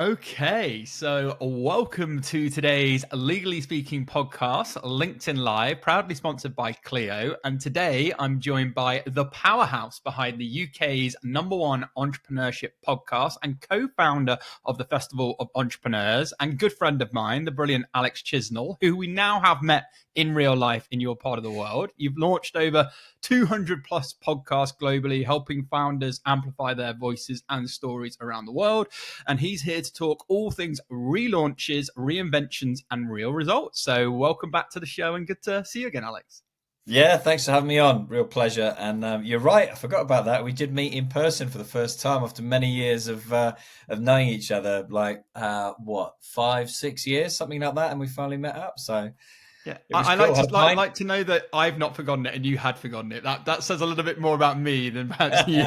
Okay, so welcome to today's Legally Speaking podcast, LinkedIn Live, proudly sponsored by Clio. And today I'm joined by the powerhouse behind the UK's #1 entrepreneurship podcast and co-founder of the Festival of Entrepreneurs and good friend of mine, the brilliant Alex Chisnall, who we now have met in real life in your part of the world. You've launched over 200 plus podcasts globally, helping founders amplify their voices and stories around the world. And he's here to talk all things relaunches, reinventions, and real results. So welcome back to the show and good to see you again, Alex. Yeah, thanks for having me on. Real pleasure. And you're right, I forgot about that. We did meet in person for the first time after many years of knowing each other, like 5-6 years, something like that, and we finally met up. So Yeah, it was I cool. Had a pint. like to know that I've not forgotten it and you had forgotten it. That says a little bit more about me than perhaps you.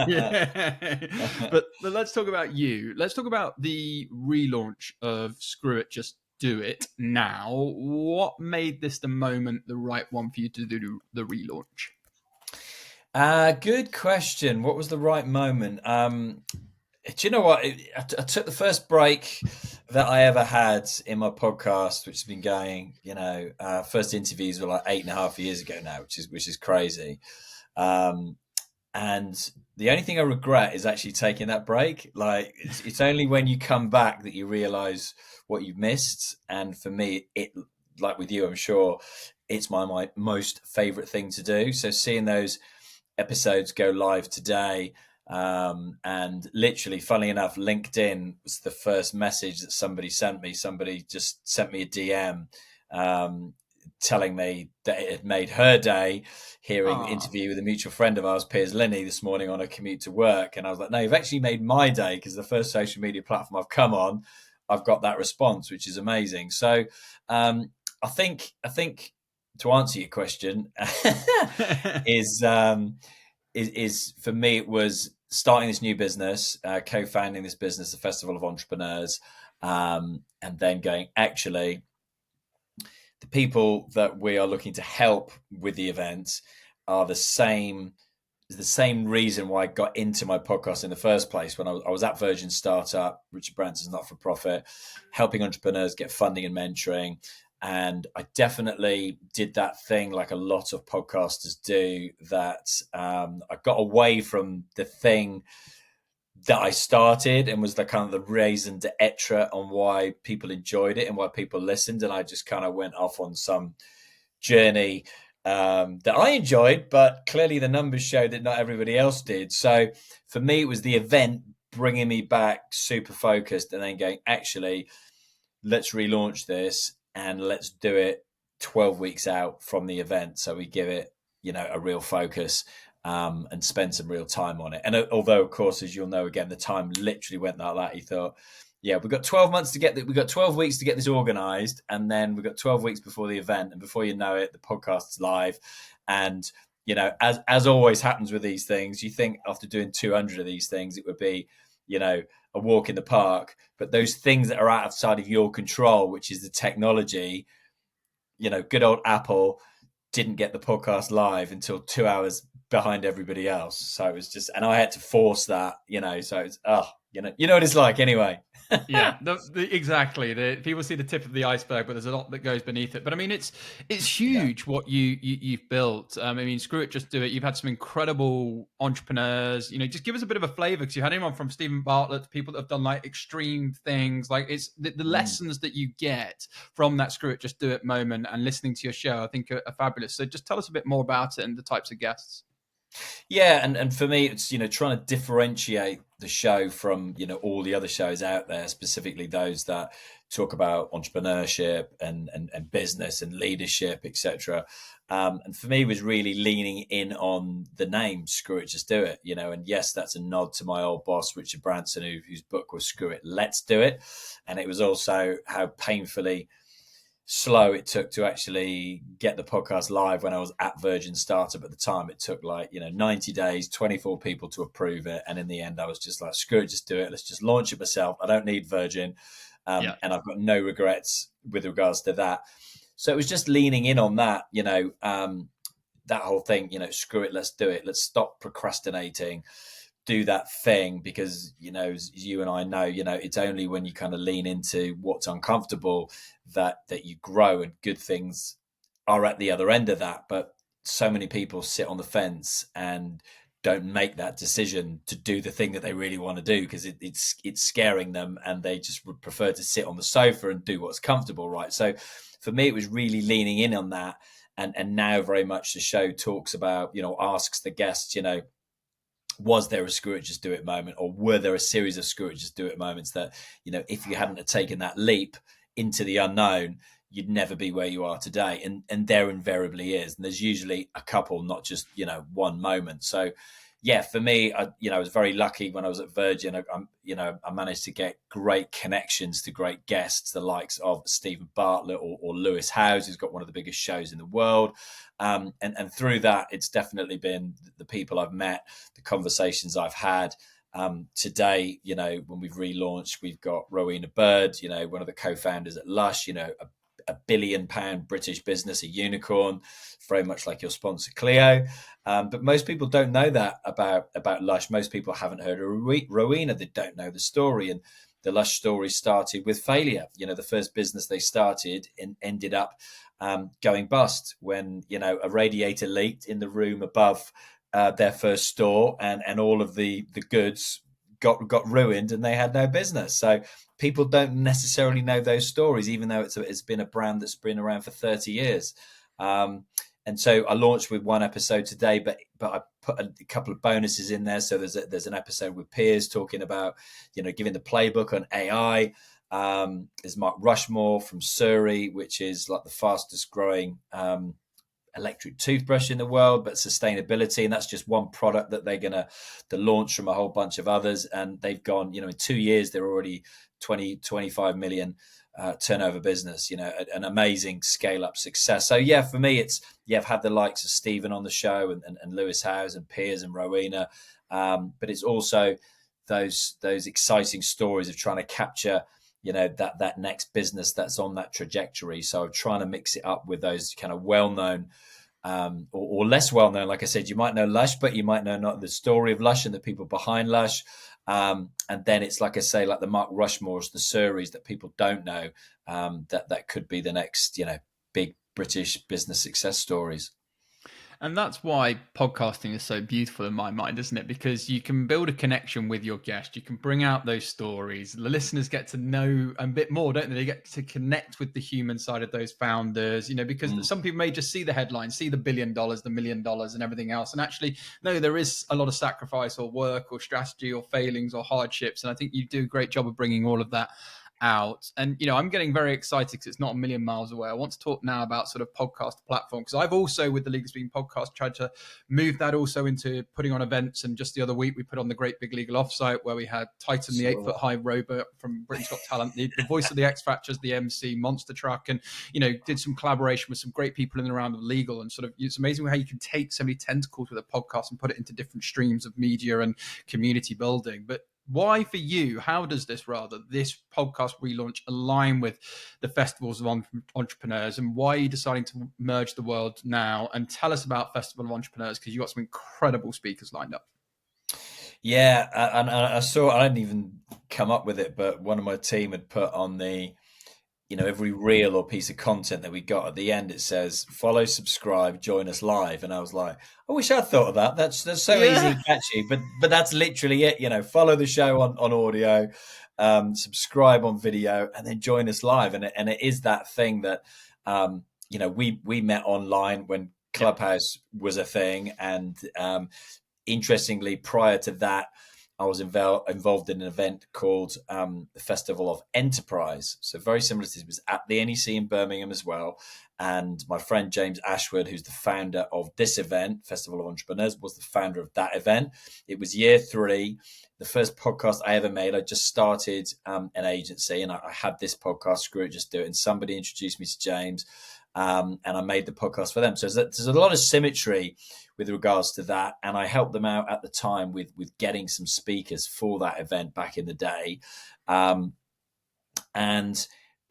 but let's talk about you. Let's talk about the relaunch of Screw It, Just Do It now. What made this the moment, the right one for you to do the relaunch? Good question. What was the right moment? Do you know what? I took the first break that I ever had in my podcast, which has been going. First interviews were like 8.5 years ago now, which is crazy. And the only thing I regret is actually taking that break. Like it's only when you come back that you realize what you've missed. And for me, it like with you, I'm sure it's my most favorite thing to do. So seeing those episodes go live today. And literally, funnily enough, LinkedIn was the first message that somebody sent me. Somebody just sent me a DM telling me that it had made her day hearing the interview with a mutual friend of ours, Piers Linney, this morning on a commute to work. And I was like, no, you've actually made my day, because the first social media platform I've come on, I've got that response, which is amazing. So I think to answer your question is for me, it was starting this new business, co-founding this business, the Festival of Entrepreneurs, and then going, actually, the people that we are looking to help with the event are the same reason why I got into my podcast in the first place. When I was at Virgin Startup, Richard Branson's not-for-profit, helping entrepreneurs get funding and mentoring. And I definitely did that thing like a lot of podcasters do, that I got away from the thing that I started and was the kind of the raison d'etre on why people enjoyed it and why people listened. And I just kind of went off on some journey that I enjoyed, but clearly the numbers showed that not everybody else did. So for me, it was the event bringing me back super focused and then going, actually, let's relaunch this and let's do it 12 weeks out from the event. So we give it, a real focus and spend some real time on it. And although, of course, as you'll know, again, the time literally went like that. You thought, yeah, we've got 12 months to get we've got 12 weeks to get this organized. And then we've got 12 weeks before the event. And before you know it, the podcast's live. And, as always happens with these things, you think after doing 200 of these things, it would be, a walk in the park. But those things that are outside of your control, which is the technology, good old Apple didn't get the podcast live until 2 hours behind everybody else. So it was just, and I had to force that, so it's, you know what it's like anyway. Yeah, exactly. People see the tip of the iceberg, but there's a lot that goes beneath it. But I mean, it's huge what you've built. I mean, Screw It, Just Do It. You've had some incredible entrepreneurs. Just give us a bit of a flavor, because you had anyone from Stephen Bartlett to people that have done like extreme things. Like it's the lessons that you get from that Screw It, Just Do It moment and listening to your show, I think are fabulous. So just tell us a bit more about it and the types of guests. Yeah, and for me, it's trying to differentiate the show from all the other shows out there, specifically those that talk about entrepreneurship and business and leadership, etc. And for me, it was really leaning in on the name "Screw It, Just Do It." And yes, that's a nod to my old boss Richard Branson, whose book was "Screw It, Let's Do It," and it was also how painfully slow it took to actually get the podcast live when I was at Virgin Startup at the time. It took 90 days, 24 people to approve it. And in the end, I was just like, screw it, just do it. Let's just launch it myself. I don't need Virgin. And I've got no regrets with regards to that. So it was just leaning in on that, that whole thing, screw it, let's do it. Let's stop procrastinating. do that thing, because, as you and I know, it's only when you kind of lean into what's uncomfortable that you grow, and good things are at the other end of that. But so many people sit on the fence and don't make that decision to do the thing that they really want to do, because it's scaring them, and they just would prefer to sit on the sofa and do what's comfortable, right? So for me, it was really leaning in on that. And now very much the show talks about, asks the guests, was there a screw it, just do it moment, or were there a series of screw it, just do it moments that, if you hadn't have taken that leap into the unknown, you'd never be where you are today. And there invariably is. And there's usually a couple, not just, one moment. So yeah, for me, I was very lucky when I was at Virgin. I managed to get great connections to great guests, the likes of Stephen Bartlett or Lewis Howes, who's got one of the biggest shows in the world. And through that, it's definitely been the people I've met, the conversations I've had. Today, when we've relaunched, we've got Rowena Bird, one of the co-founders at Lush, a £1 billion British business, a unicorn, very much like your sponsor Clio. But most people don't know that about Lush. Most people haven't heard of Rowena. They don't know the story. And the Lush story started with failure. The first business they started and ended up going bust when, a radiator leaked in the room above their first store, and all of the goods got ruined, and they had no business. So people don't necessarily know those stories, even though it's been a brand that's been around for 30 years. And so I launched with one episode today, but I put a couple of bonuses in there. So there's an episode with Piers talking about, giving the playbook on AI. There's Mark Rushmore from Surrey, which is like the fastest growing electric toothbrush in the world, but sustainability. And that's just one product that they're going to launch from a whole bunch of others. And they've gone, in 2 years, they're already 25 million turnover business, an amazing scale up success. So yeah, for me, I've had the likes of Stephen on the show and Lewis Howes and Piers and Rowena. But it's also those exciting stories of trying to capture, that next business that's on that trajectory. So I'm trying to mix it up with those kind of well-known or less well-known. Like I said, you might know Lush, but you might know not the story of Lush and the people behind Lush. And then it's like I say, like the Mark Rushmores, the Surreys that people don't know, that could be the next, big British business success stories. And that's why podcasting is so beautiful in my mind, isn't it? Because you can build a connection with your guest. You can bring out those stories. The listeners get to know a bit more, don't they? They get to connect with the human side of those founders, because some people may just see the headlines, see the $1 billion, the $1 million and everything else. And actually, no, there is a lot of sacrifice or work or strategy or failings or hardships. And I think you do a great job of bringing all of that out. And I'm getting very excited because it's not a million miles away. I want to talk now about sort of podcast platform, because I've also, with the Legally Speaking podcast, tried to move that also into putting on events. And just the other week we put on the Great Big Legal Offsite, where we had Titan, the 8-foot-high robot from Britain's Got Talent, the voice of the X Factors, the MC, Monster Truck, and did some collaboration with some great people in and around of legal. And sort of, it's amazing how you can take so many tentacles with a podcast and put it into different streams of media and community building. But why for you, how does this podcast relaunch align with the festivals of entrepreneurs, and why are you deciding to merge the world now? And tell us about Festival of Entrepreneurs, because you've got some incredible speakers lined up. Yeah, and I saw, I didn't even come up with it, but one of my team had put on the, every reel or piece of content that we got at the end, it says, follow, subscribe, join us live. And I was like, I wish I'd thought of that. That's so easy and catchy, but that's literally it. Follow the show on audio, subscribe on video, and then join us live. And it is that thing that, we met online when Clubhouse was a thing. And interestingly, prior to that, I was involved in an event called the Festival of Enterprise. So very similar to it was at the NEC in Birmingham as well. And my friend James Ashwood, who's the founder of this event, Festival of Entrepreneurs, was the founder of that event. It was year 3, the first podcast I ever made. I just started an agency, and I had this podcast, Screw It, Just Do It. And somebody introduced me to James, and I made the podcast for them. So there's a lot of symmetry with regards to that. And I helped them out at the time with getting some speakers for that event back in the day. And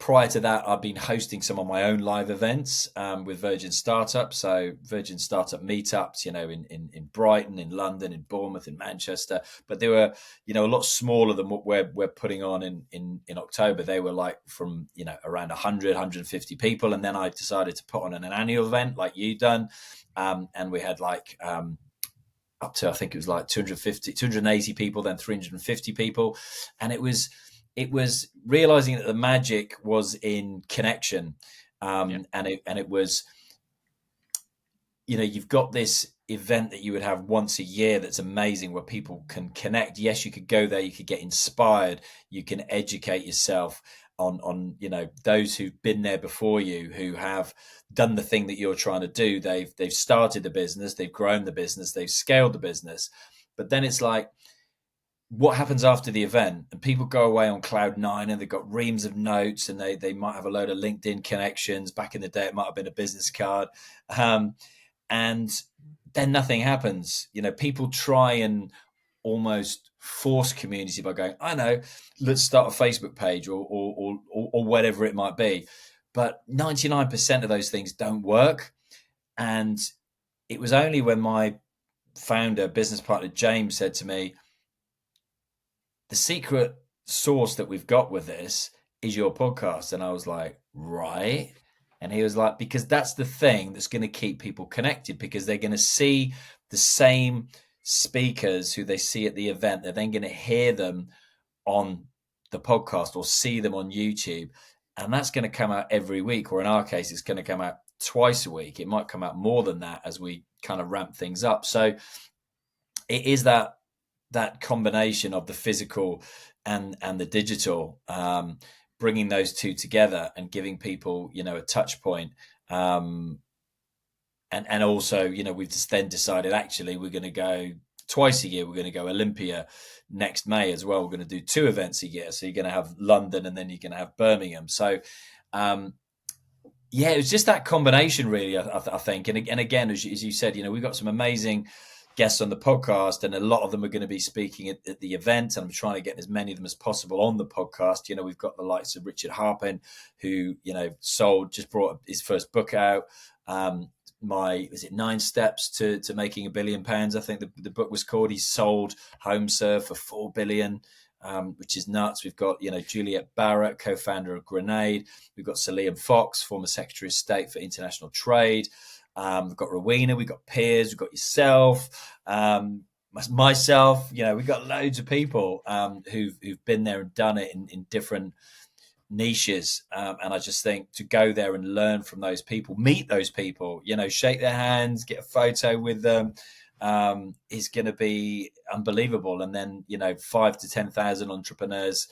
prior to that, I've been hosting some of my own live events with Virgin Startup. So Virgin Startup meetups, in Brighton, in London, in Bournemouth, in Manchester. But they were, a lot smaller than what we're putting on in October. They were like from, around 100, 150 people. And then I decided to put on an annual event like you've done. And we had like up to, I think it was like 280 people, then 350 people. And it was realizing that the magic was in connection. And it was, you've got this event that you would have once a year that's amazing, where people can connect. Yes, you could go there, you could get inspired, you can educate yourself on those who've been there before you, who have done the thing that you're trying to do. They've started the business, they've grown the business, they've scaled the business. But then it's like, what happens after the event? And people go away on cloud nine, and they've got reams of notes, and they might have a load of LinkedIn connections. Back in the day, it might have been a business card. And then nothing happens. People try and almost force community by going, I know, let's start a Facebook page or whatever it might be. But 99% of those things don't work. And it was only when my founder, business partner, James, said to me, the secret sauce that we've got with this is your podcast. And I was like, right. And he was like, because that's the thing that's going to keep people connected, because they're going to see the same speakers who they see at the event. They're then going to hear them on the podcast or see them on YouTube. And that's going to come out every week, or in our case, it's going to come out twice a week. It might come out more than that as we kind of ramp things up. So it is that combination of the physical and the digital, bringing those two together and giving people, a touch point. And also, we've just then decided, actually, we're going to go twice a year. We're going to go Olympia next May as well. We're going to do 2 events a year. So you're going to have London, and then you're going to have Birmingham. So, it was just that combination, really, I think. And again, as you said, we've got some amazing guests on the podcast, and a lot of them are going to be speaking at the event, and I'm trying to get as many of them as possible on the podcast. We've got the likes of Richard Harpin, who just brought his first book out. Is it 9 Steps to Making £1 billion? I think the book was called. He sold HomeServe for $4 billion, which is nuts. We've got Juliet Barrett, co-founder of Grenade. We've got Sir Liam Fox, former Secretary of State for International Trade. We've got Rowena, we've got Piers, we've got yourself, myself. We've got loads of people who've been there and done it in different niches. And I just think to go there and learn from those people, meet those people, shake their hands, get a photo with them, is going to be unbelievable. And then 5 to 10,000 entrepreneurs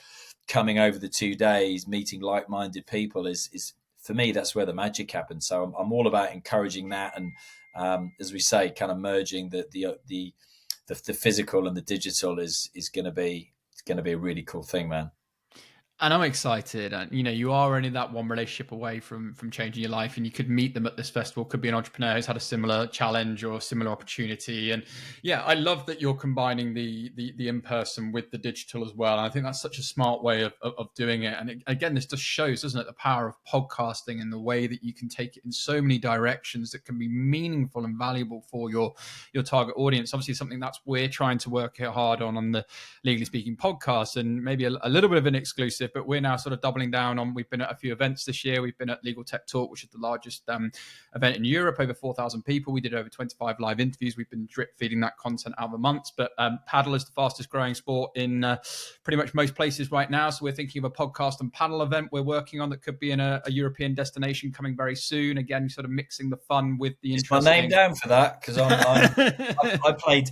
coming over the 2 days, meeting like-minded people is for me, that's where the magic happens. So I'm all about encouraging that, and as we say, kind of merging the physical and the digital is going to be a really cool thing, man. And I'm excited. And, you are only that one relationship away from changing your life, and you could meet them at this festival. Could be an entrepreneur who's had a similar challenge or a similar opportunity. And yeah, I love that you're combining the in-person with the digital as well. And I think that's such a smart way of doing it. And again, this just shows, doesn't it, the power of podcasting and the way that you can take it in so many directions that can be meaningful and valuable for your target audience. Obviously, something that's we're trying to work hard on the Legally Speaking podcast, and maybe a little bit of an exclusive, but we're now sort of doubling down on. We've been at a few events this year. We've been at Legal Tech Talk, which is the largest event in Europe, over 4,000 people. We did over 25 live interviews. We've been drip feeding that content out of the months. But paddle is the fastest growing sport in pretty much most places right now. So we're thinking of a podcast and paddle event we're working on that could be in a European destination coming very soon. Again, sort of mixing the fun with the interesting. My name down for that, because I played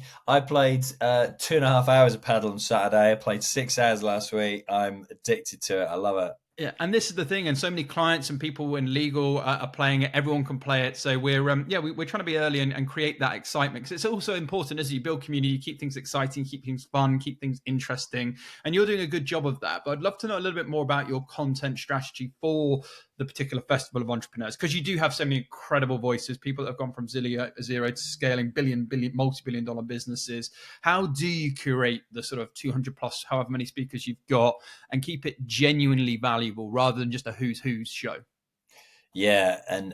2.5 hours of paddle on Saturday. I played 6 hours last week. I'm addicted to it. I love it. Yeah, and this is the thing, and so many clients and people in legal are playing it. Everyone can play it, so we're we're trying to be early and create that excitement, because it's also important as you build community, you keep things exciting, keep things fun, keep things interesting, and you're doing a good job of that. But I'd love to know a little bit more about your content strategy for the particular festival of entrepreneurs? Because you do have so many incredible voices, people that have gone from zero to scaling multi-billion dollar businesses. How do you curate the sort of 200 plus, however many speakers you've got, and keep it genuinely valuable rather than just a who's show? Yeah, and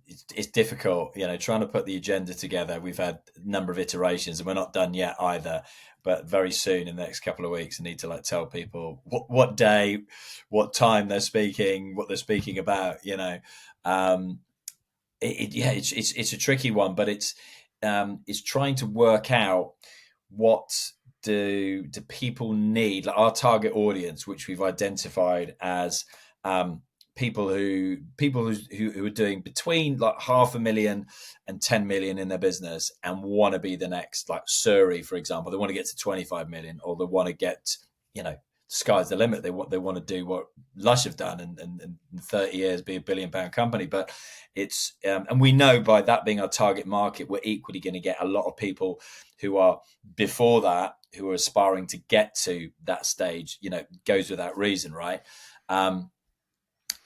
it's difficult, trying to put the agenda together. We've had a number of iterations, and we're not done yet either. But very soon, in the next couple of weeks, I need to tell people what day, what time they're speaking, what they're speaking about. It's a tricky one, but it's trying to work out what do people need, like our target audience, which we've identified as people who are doing between like 500,000 and 10 million in their business and want to be the next, like Surrey, for example. They want to get to 25 million, or they want to get, sky's the limit. They want to do what Lush have done and in 30 years be £1 billion company. But it's and we know by that being our target market, we're equally going to get a lot of people who are before that, who are aspiring to get to that stage. Goes without reason, right?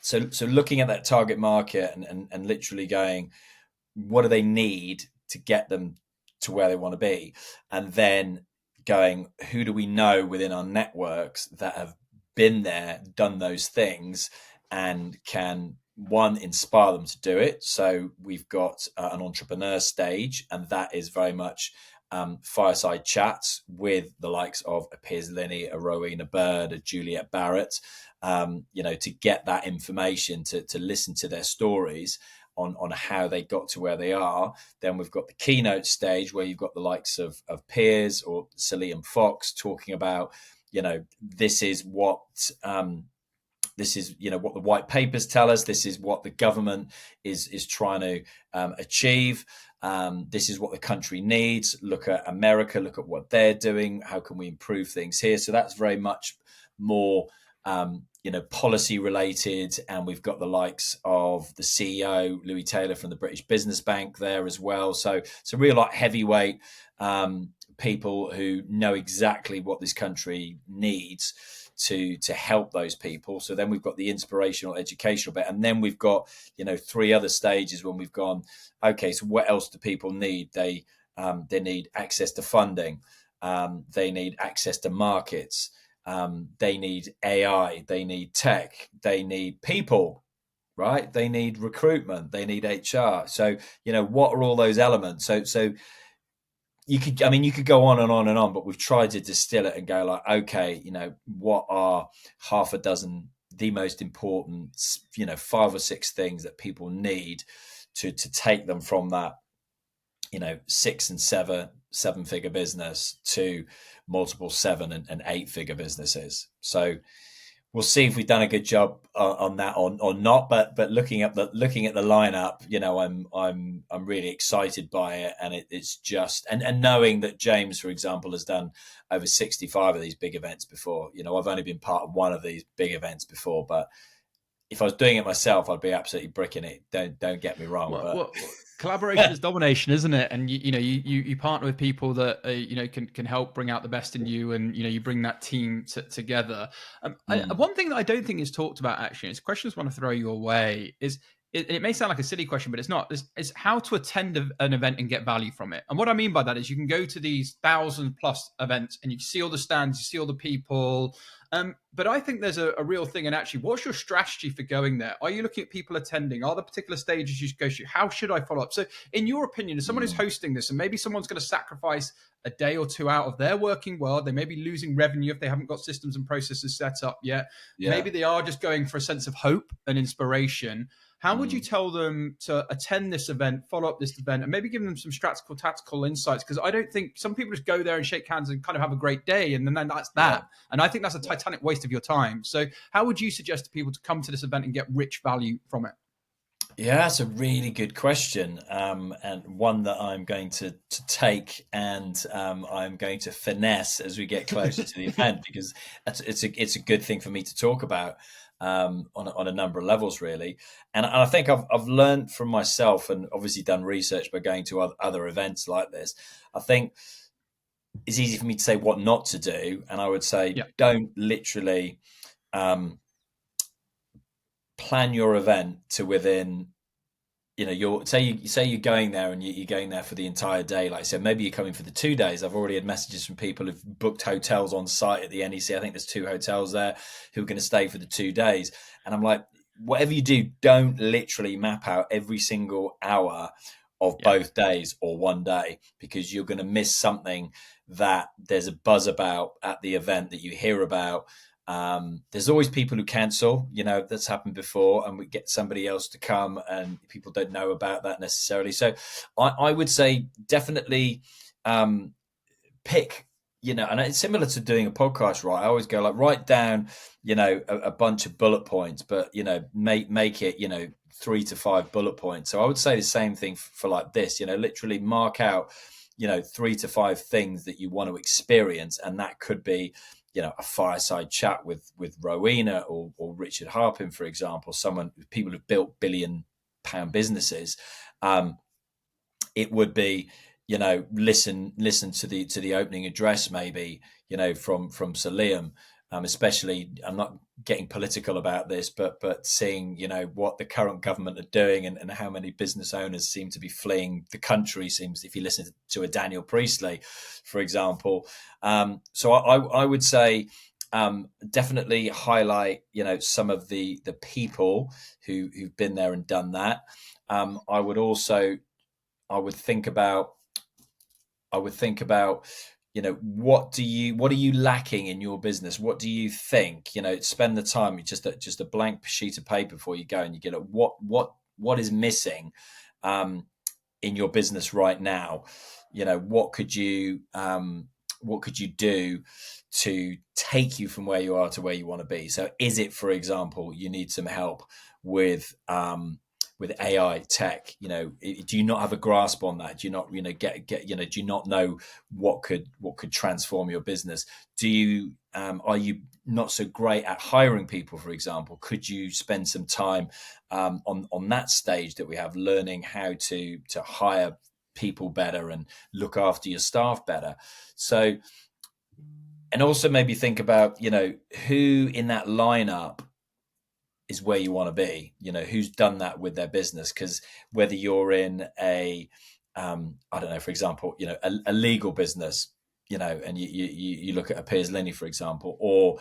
So looking at that target market and literally going, what do they need to get them to where they want to be? And then going, who do we know within our networks that have been there, done those things, and can, one, inspire them to do it? So we've got an entrepreneur stage, and that is very much fireside chats with the likes of a Piers Linney, a Rowena Bird, a Juliet Barrett, to get that information, to listen to their stories on how they got to where they are. Then we've got the keynote stage where you've got the likes of Piers or Cillian Fox talking about, this is what what the white papers tell us. This is what the government is trying to achieve. This is what the country needs. Look at America. Look at what they're doing. How can we improve things here? So that's very much more policy related. And we've got the likes of the CEO, Louis Taylor from the British Business Bank there as well. So real like heavyweight people who know exactly what this country needs to help those people. So then we've got the inspirational, educational bit, and then we've got 3 other stages when we've gone, okay, so what else do people need? They need access to funding, they need access to markets, they need AI, they need tech, they need people, right? They need recruitment, they need HR. So what are all those elements? So you could go on and on and on, but we've tried to distill it and go like, okay, what are half a dozen, the most important, 5 or 6 things that people need to take them from that, 6 and 7 figure business to multiple 7 and 8 figure businesses. So we'll see if we've done a good job on that or not. But looking at the lineup, I'm really excited by it, and it's just and knowing that James, for example, has done over 65 of these big events before. I've only been part of one of these big events before, but if I was doing it myself, I'd be absolutely bricking it. Don't get me wrong. Well, collaboration is domination, isn't it? And you partner with people that can help bring out the best in you, and you bring that team together. One thing that I don't think is talked about actually, it's a question I just want to throw your way, is it may sound like a silly question, but it's not. It's how to attend an event and get value from it. And what I mean by that is you can go to these 1,000+ events and you see all the stands, you see all the people. But I think there's a real thing. And actually, what's your strategy for going there? Are you looking at people attending? Are there particular stages you should go to? How should I follow up? So in your opinion, as someone who's hosting this, and maybe someone's going to sacrifice a day or 2 out of their working world, they may be losing revenue if they haven't got systems and processes set up yet. Yeah. Maybe they are just going for a sense of hope and inspiration. How would you tell them to attend this event, follow up this event, and maybe give them some tactical insights? Because I don't think some people just go there and shake hands and kind of have a great day, and then that's that. Yeah. And I think that's a titanic waste of your time. So how would you suggest to people to come to this event and get rich value from it? Yeah, that's a really good question, and one that I'm going to take and I'm going to finesse as we get closer to the event, because it's a good thing for me to talk about on a number of levels, really. And I think I've learned from myself, and obviously done research by going to other events like this. I think it's easy for me to say what not to do, and I would say don't literally plan your event to within, you're say you're going there and you're going there for the entire day. Like I said, maybe you're coming for the 2 days. I've already had messages from people who've booked hotels on site at the NEC. I think there's 2 hotels there who are going to stay for the 2 days. And I'm like, whatever you do, don't literally map out every single hour of both days or one day, because you're going to miss something that there's a buzz about at the event that you hear about. There's always people who cancel, that's happened before, and we get somebody else to come and people don't know about that necessarily. So I would say definitely pick, and it's similar to doing a podcast, right? I always go like, write down, a bunch of bullet points, but, make it, 3 to 5 bullet points. So I would say the same thing for like this, literally mark out, 3 to 5 things that you want to experience. And that could be, a fireside chat with Rowena or Richard Harpin, for example, people who've built billion-pound businesses. It would be, listen to the opening address, maybe, from Sir Liam. Especially, I'm not getting political about this, but seeing, what the current government are doing and how many business owners seem to be fleeing the country, seems, if you listen to a Daniel Priestley, for example. So I would say definitely highlight, some of the people who've been there and done that. I would think about, what are you lacking in your business? What do you think? Spend the time, just a blank sheet of paper before you go, and you get what is missing in your business right now. What could you do to take you from where you are to where you want to be? So is it, for example, you need some help with AI tech? Do you not have a grasp on that? Do you not, do you not know what could transform your business? Do you, are you not so great at hiring people, for example? Could you spend some time on that stage that we have, learning how to hire people better and look after your staff better? So, and also maybe think about, who in that lineup is where you want to be, who's done that with their business. Because whether you're in a, I don't know, for example, a legal business, and you look at a Piers Linney, for example, or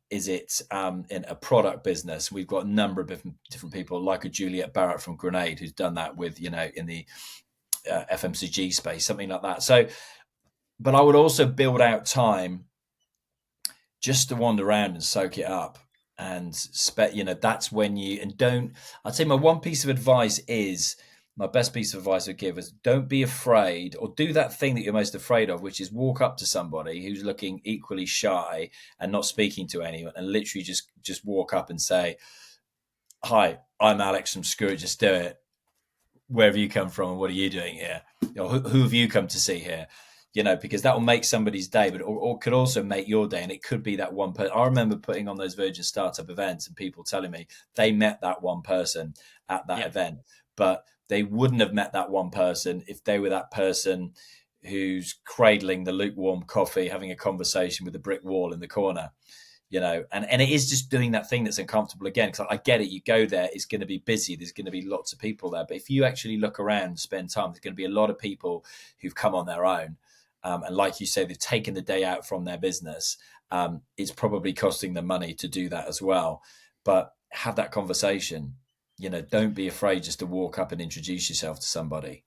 is it in a product business? We've got a number of different people, like a Juliet Barrett from Grenade, who's done that with, in the FMCG space, something like that. So, but I would also build out time just to wander around and soak it up. And that's when I'd say my best piece of advice I'd give is, don't be afraid, or do that thing that you're most afraid of, which is walk up to somebody who's looking equally shy and not speaking to anyone, and literally just walk up and say, "Hi, I'm Alex from Screw It, Just Do It. Where have you come from and what are you doing here? Who have you come to see here?" Because that will make somebody's day, but or could also make your day. And it could be that one person. I remember putting on those Virgin Startup events and people telling me they met that one person at that event, but they wouldn't have met that one person if they were that person who's cradling the lukewarm coffee, having a conversation with a brick wall in the corner. And it is just doing that thing that's uncomfortable again, because I get it. You go there, it's going to be busy. There's going to be lots of people there. But if you actually look around and spend time, there's going to be a lot of people who've come on their own. And like you say, they've taken the day out from their business. It's probably costing them money to do that as well. But have that conversation. Don't be afraid just to walk up and introduce yourself to somebody.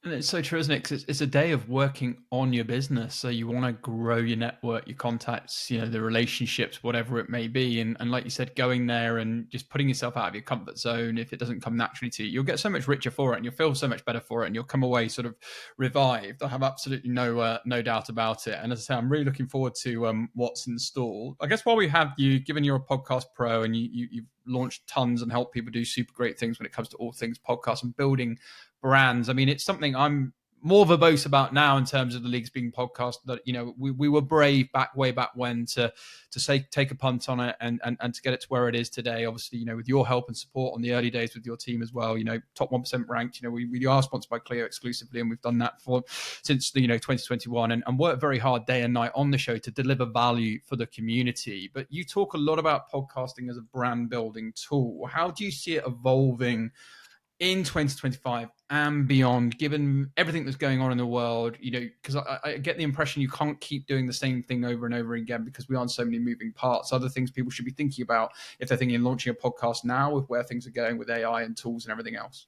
And it's so true, isn't it? 'Cause it's a day of working on your business. So you want to grow your network, your contacts, the relationships, whatever it may be. And like you said, going there and just putting yourself out of your comfort zone, if it doesn't come naturally to you, you'll get so much richer for it, and you'll feel so much better for it, and you'll come away sort of revived. I have absolutely no doubt about it. And as I say, I'm really looking forward to what's in store. I guess while we have you, given you're a podcast pro and you've launched tons and helped people do super great things when it comes to all things podcasts and building brands. I mean, it's something I'm more verbose about now in terms of the leagues being podcast, that we were brave way back when to say take a punt on it and to get it to where it is today. Obviously, with your help and support on the early days with your team as well, top 1% ranked. We are sponsored by Clio exclusively, and we've done that since 2021 and worked very hard day and night on the show to deliver value for the community. But you talk a lot about podcasting as a brand building tool. How do you see it evolving in 2025 and beyond, given everything that's going on in the world? Because I get the impression you can't keep doing the same thing over and over again because we are on so many moving parts. Other things people should be thinking about if they're thinking of launching a podcast now, with where things are going with AI and tools and everything else.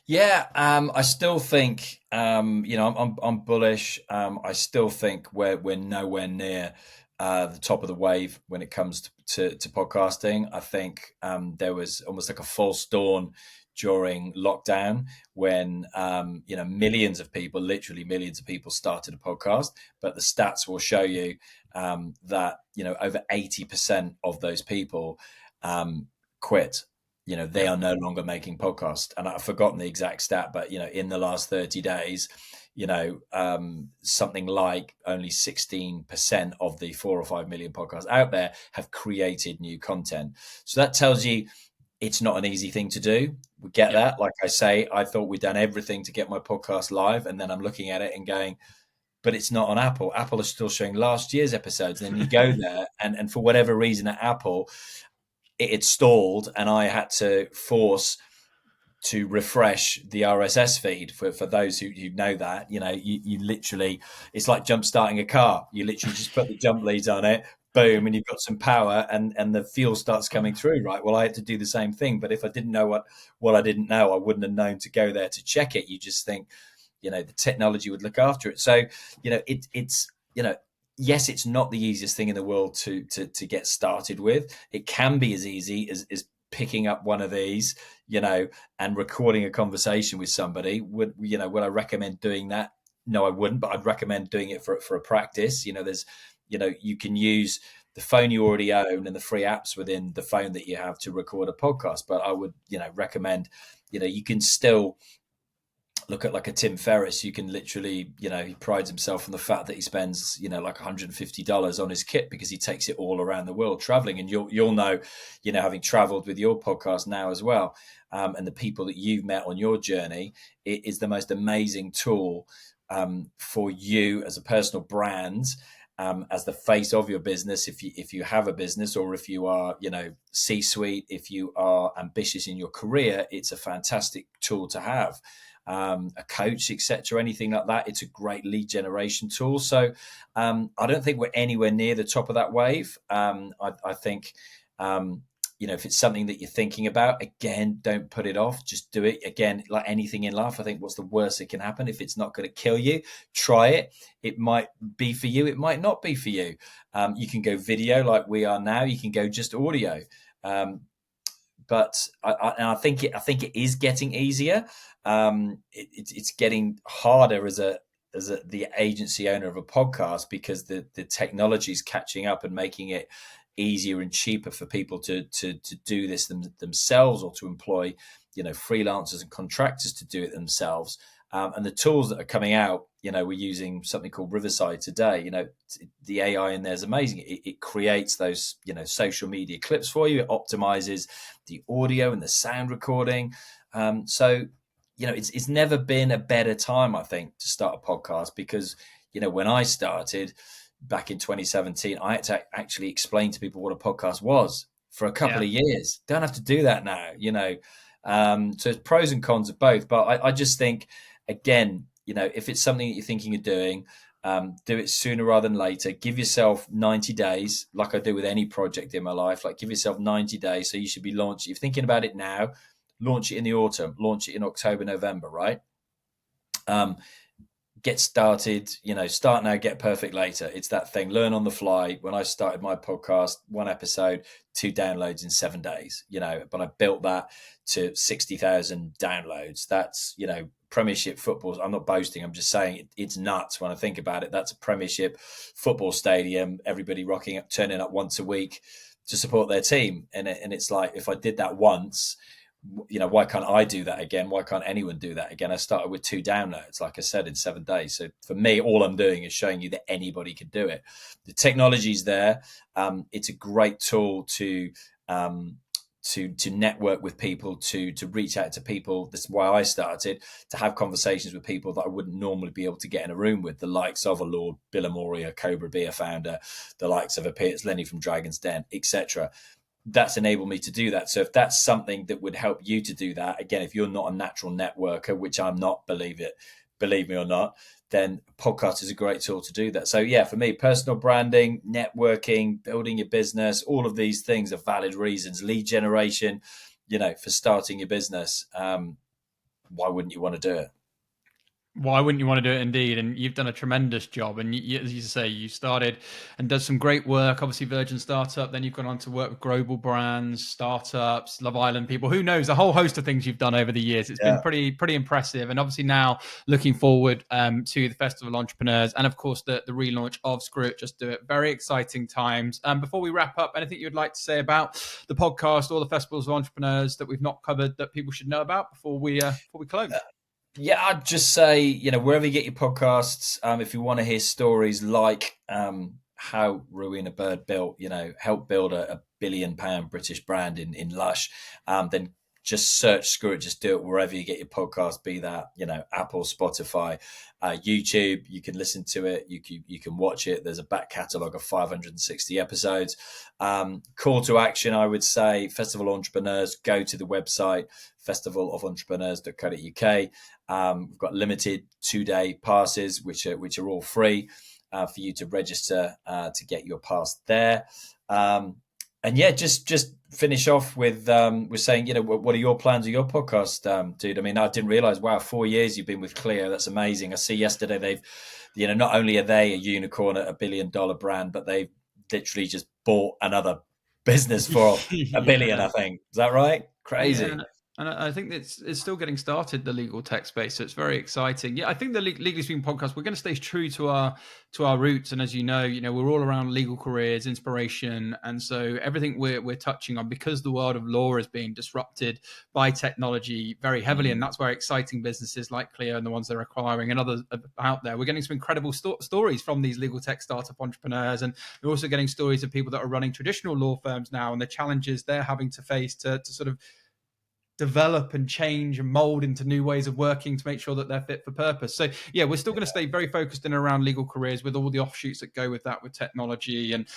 Yeah, I still think I'm bullish. I still think we're nowhere near the top of the wave when it comes to podcasting. I think there was almost like a false dawn during lockdown when millions of people, literally millions of people, started a podcast. But the stats will show you that over 80% of those people quit. They are no longer making podcasts. And I've forgotten the exact stat, but in the last 30 days, something like only 16% of the 4 or 5 million podcasts out there have created new content. So that tells you it's not an easy thing to do. We get that. Like I say, I thought we'd done everything to get my podcast live, and then I'm looking at it and going, but it's not on Apple. Apple is still showing last year's episodes. And then you go there, and for whatever reason at Apple, it had stalled, and I had to force to refresh the RSS feed. For those who know that, you literally, it's like jump starting a car. You literally just put the jump leads on it, boom, and you've got some power, and the fuel starts coming through, right? Well, I had to do the same thing, but if I didn't know what I didn't know, I wouldn't have known to go there to check it. You just think, the technology would look after it. So, it's yes, it's not the easiest thing in the world to get started with. It can be as easy as picking up one of these, and recording a conversation with somebody. Would I recommend doing that? No, I wouldn't, but I'd recommend doing it for a practice. There's, you can use the phone you already own and the free apps within the phone that you have to record a podcast. But I would, recommend, you can still look at like a Tim Ferriss. You can literally, he prides himself on the fact that he spends, like $150 on his kit because he takes it all around the world traveling. And you'll know, having traveled with your podcast now as well, and the people that you've met on your journey, it is the most amazing tool for you as a personal brand, as the face of your business. If you have a business, or if you are, C-suite, if you are ambitious in your career, it's a fantastic tool to have. A coach, etc., anything like that. It's a great lead generation tool. So I don't think we're anywhere near the top of that wave. I think, if it's something that you're thinking about, again, don't put it off. Just do it. Again, like anything in life, I think what's the worst that can happen? If it's not going to kill you, try it. It might be for you. It might not be for you. You can go video like we are now. You can go just audio. But I think it is getting easier. It's getting harder as the agency owner of a podcast, because the technology is catching up and making it easier and cheaper for people to do this themselves, or to employ freelancers and contractors to do it themselves. And the tools that are coming out, we're using something called Riverside today. The AI in there is amazing. It creates those, social media clips for you. It optimizes the audio and the sound recording. So, it's never been a better time, I think, to start a podcast, because, when I started back in 2017, I had to actually explain to people what a podcast was for a couple of years. Don't have to do that now, so it's pros and cons of both. But I just think, again, if it's something that you're thinking of doing, do it sooner rather than later. Give yourself 90 days, like I do with any project in my life. Like, give yourself 90 days. So you should be launching. If you're thinking about it now, launch it in the autumn, launch it in October, November, right? Get started, start now, get perfect later. It's that thing, learn on the fly. When I started my podcast, 1 episode, 2 downloads in 7 days, but I built that to 60,000 downloads. That's, Premiership football. I'm not boasting. I'm just saying it's nuts when I think about it. That's a Premiership football stadium, everybody rocking up, turning up once a week to support their team. And it's like, if I did that once, why can't I do that again? Why can't anyone do that again? I started with 2 downloads, like I said, in 7 days. So for me, all I'm doing is showing you that anybody can do it. The technology's there. It's a great tool um, to network with people, to reach out to people. That's why I started, to have conversations with people that I wouldn't normally be able to get in a room with, the likes of a Lord Billamori, a Cobra Beer founder, the likes of a Piers Lenny from Dragon's Den, etc. That's enabled me to do that. So if that's something that would help you to do that, again, if you're not a natural networker, which I'm not, believe me or not, then podcast is a great tool to do that. So yeah, for me, personal branding, networking, building your business, all of these things are valid reasons. Lead generation, for starting your business. Why wouldn't you want to do it? Why wouldn't you want to do it, indeed? And you've done a tremendous job. And as you say, you started and done some great work. Obviously, Virgin Startup. Then you've gone on to work with global brands, startups, Love Island people. Who knows? A whole host of things you've done over the years. It's been pretty impressive. And obviously now looking forward to the Festival of Entrepreneurs and of course the relaunch of Screw It, Just Do It. Very exciting times. Before we wrap up, anything you'd like to say about the podcast or the Festivals of Entrepreneurs that we've not covered that people should know about before we close? Yeah, I'd just say, wherever you get your podcasts, if you want to hear stories like how Rowena Bird helped build a £1 billion British brand in Lush, then just search Screw It, Just Do It wherever you get your podcast, be that, Apple, Spotify, YouTube. You can listen to it. You can watch it. There's a back catalogue of 560 episodes. Call to action, I would say, Festival Entrepreneurs, go to the website, festivaloventrepreneurs.co.uk. We've got limited 2-day passes, which are all free for you to register to get your pass there. And yeah, just finish off with saying, what are your plans of your podcast, dude? I mean, I didn't realize, wow, 4 years you've been with Clio. That's amazing. I see yesterday they've, not only are they a unicorn at $1 billion brand, but they've literally just bought another business for $1 billion, I think. Is that right? Crazy. Yeah. And I think it's still getting started, the legal tech space. So it's very exciting. Yeah, I think the Legally Speaking podcast, we're going to stay true to our roots. And as you know, we're all around legal careers, inspiration. And so everything we're touching on, because the world of law is being disrupted by technology very heavily. And that's where exciting businesses like Clio and the ones they're acquiring and others out there, we're getting some incredible stories from these legal tech startup entrepreneurs. And we're also getting stories of people that are running traditional law firms now and the challenges they're having to face to sort of develop and change and mold into new ways of working to make sure that they're fit for purpose. So yeah, we're still going to stay very focused in and around legal careers with all the offshoots that go with that, with technology and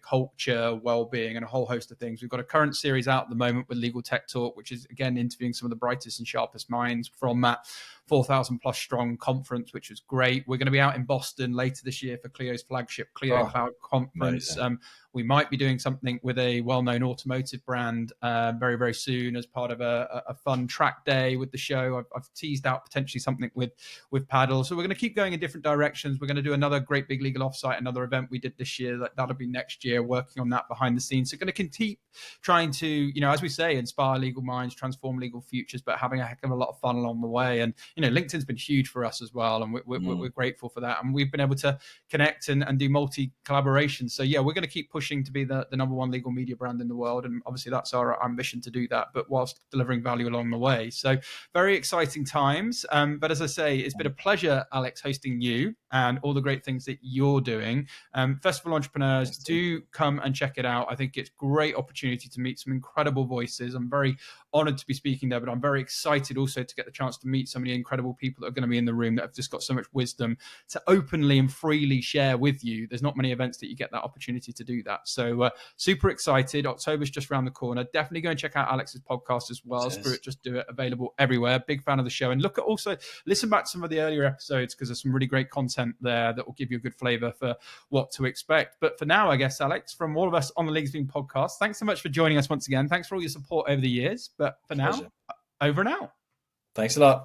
culture, well-being, and a whole host of things. We've got a current series out at the moment with Legal Tech Talk, which is again interviewing some of the brightest and sharpest minds from that 4,000 plus strong conference, which was great. We're going to be out in Boston later this year for Clio's flagship Clio Cloud conference. We might be doing something with a well-known automotive brand very, very soon as part of a fun track day with the show. I've teased out potentially something with Paddle. So we're going to keep going in different directions. We're going to do another great big legal offsite, another event we did this year. That'll be next year, working on that behind the scenes. So going to keep trying to, as we say, inspire legal minds, transform legal futures, but having a heck of a lot of fun along the way. And, LinkedIn's been huge for us as well. And we're grateful for that. And we've been able to connect and do multi-collaboration. So yeah, we're going to keep pushing to be the number one legal media brand in the world. And obviously that's our ambition to do that, but whilst delivering value along the way. So very exciting times. But as I say, it's been a pleasure, Alex, hosting you and all the great things that you're doing. Festival Entrepreneurs, do come and check it out. I think it's a great opportunity to meet some incredible voices. I'm very honored to be speaking there, but I'm very excited also to get the chance to meet so many incredible people that are going to be in the room that have just got so much wisdom to openly and freely share with you. There's not many events that you get that opportunity to do that. So super excited. October's just around the corner. Definitely go and check out Alex's podcast as well. Screw It, Just Do It, available everywhere. Big fan of the show. And listen back to some of the earlier episodes because there's some really great content there that will give you a good flavor for what to expect. But for now, I guess, Alex, from all of us on the Legally Speaking podcast, thanks so much for joining us once again. Thanks for all your support over the years. But for now, over and out. Thanks a lot.